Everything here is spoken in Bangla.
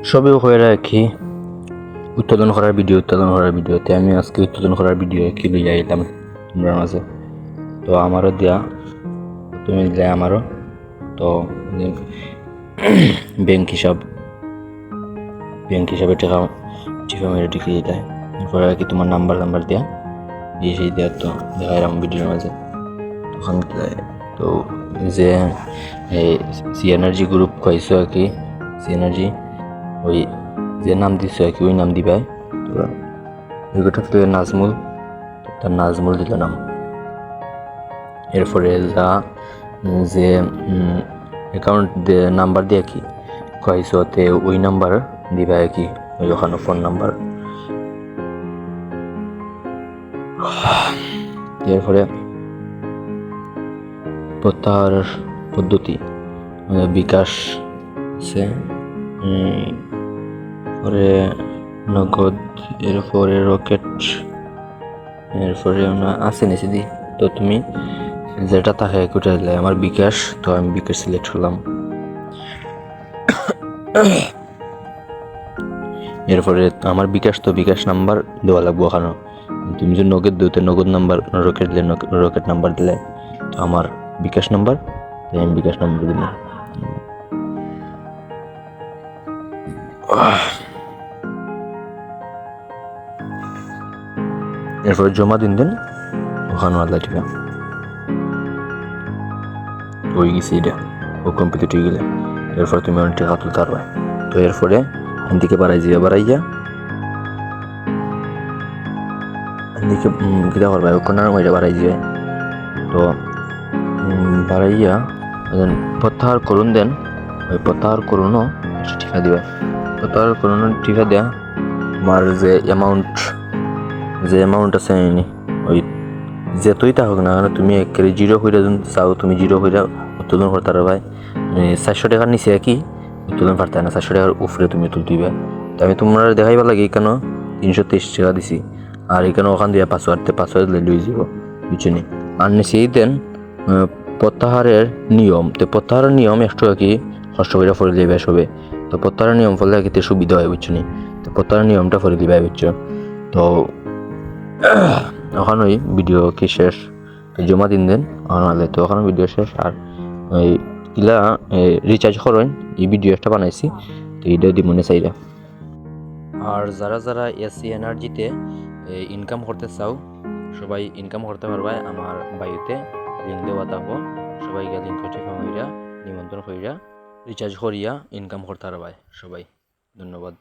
সবেও হয়ে রাখি উৎপাদন করার ভিডিওতে আমি আজকে উৎপাদন করার ভিডিও কি লইয়া আইলাম তোমরা মাঝে। তো আমারও দিয়া তুমি দিলে আমারও তো ব্যাংক হিসাবে টাকা মেরে টিকে দেয়। এরপরে আর কি তোমার নাম্বার দেয়া এই সেই দেওয়ার তো দেখাইলাম ভিডিওর মাঝে। তখন তো যে সি এনার্জি গ্রুপ কইছো আর কি, সি এনার্জি ওই যে নাম দিছো আর কি ওই নাম দিবাই। ওইটা তো নাজমুল, তার নাজমুল দিল নাম। এরপরে যা যে অ্যাকাউন্ট নাম্বার দিয়ে কি কইছো তে ওই নাম্বার দিবা আর কি, ওই ওখানে ফোন নাম্বার। এরপরে প্রত্যাহার পদ্ধতি বিকাশ আছে, পরে নগদ, এরপরে রকেট, এরপরে আছে নিচে দি। তো তুমি যেটা থাকে কোটা দিলে আমার বিকাশ, তো আমি বিকাশ সিলেক্ট করলাম। এরপরে আমার বিকাশ তো বিকাশ নাম্বার দেওয়া লাগবো ওখানে। তুমি যদি নগদ দিতে নগদ নাম্বার, রকেট দিলে রকেট নাম্বার দিলে, তো আমার বিকাশ নাম্বার, আমি বিকাশ নাম্বার দিলাম। এরপরে জমা দিন ওখানে আল্লাহ টিকা হয়ে গেছে, এটা ও কমপ্লিট হয়ে গেলে এরপর তুমি অনেক টাকা তুলতে পারবে। তো এরপরে এদিকে বাড়াইয়া এদিকে কিতা করবা ওখানে ওইটা বাড়াই যাবে। তো বাড়াইয়া প্রত্যাহার করুন দেন, ওই প্রত্যাহার করুনও টিকা দিবা। প্রত্যাহার করুন টিকা দেয়া আমার যে অ্যামাউন্ট আছে ওই যেতই তা হোক না কেন, তুমি একেবারে জিরো হইরা যদি চাও তুমি জিরো হইরা উত্তোলন করতে পারবে। 400 টাকার নিচে কি উত্তোলন পারতে না, 400 টাকার উপরে তুমি তুলতে। তো আমি তোমরা দেখাইবা লাগে কেন 323 টাকা দিছি, আর এখানে ওখান দিয়ে পাসওয়ার্ড লই যাব বুঝছেনি। আর নিচেই দেন প্রত্যাহারের নিয়ম, তো প্রত্যাহারের নিয়ম একটু কি কষ্ট করে ফলে দিবে সবে। তো প্রত্যাহারের নিয়ম ফলে ক্ষেত্রে সুবিধা হয় বুঝছেনি। তো প্রত্যাহারের নিয়মটা ফলে দিবে বুঝছো। তো ওখানে ওই ভিডিও কি শেষ, জমা দিন আনালে তো ওখানে ভিডিও শেষ। আর ওই কিলা রিচার্জ করেন এই ভিডিও একটা বানাইছি, তো এইটা দি মনে চাইরা। আর যারা এসি এনার্জিতে ইনকাম করতে চাও সবাই ইনকাম করতে পারবে। আমার বায়ুতে লিঙ্ক দেওয়া থাকবো, সবাইকে লিঙ্ক নিমন্ত্রণ করিয়া রিচার্জ করিয়া ইনকাম করতে পারবে সবাই। ধন্যবাদ।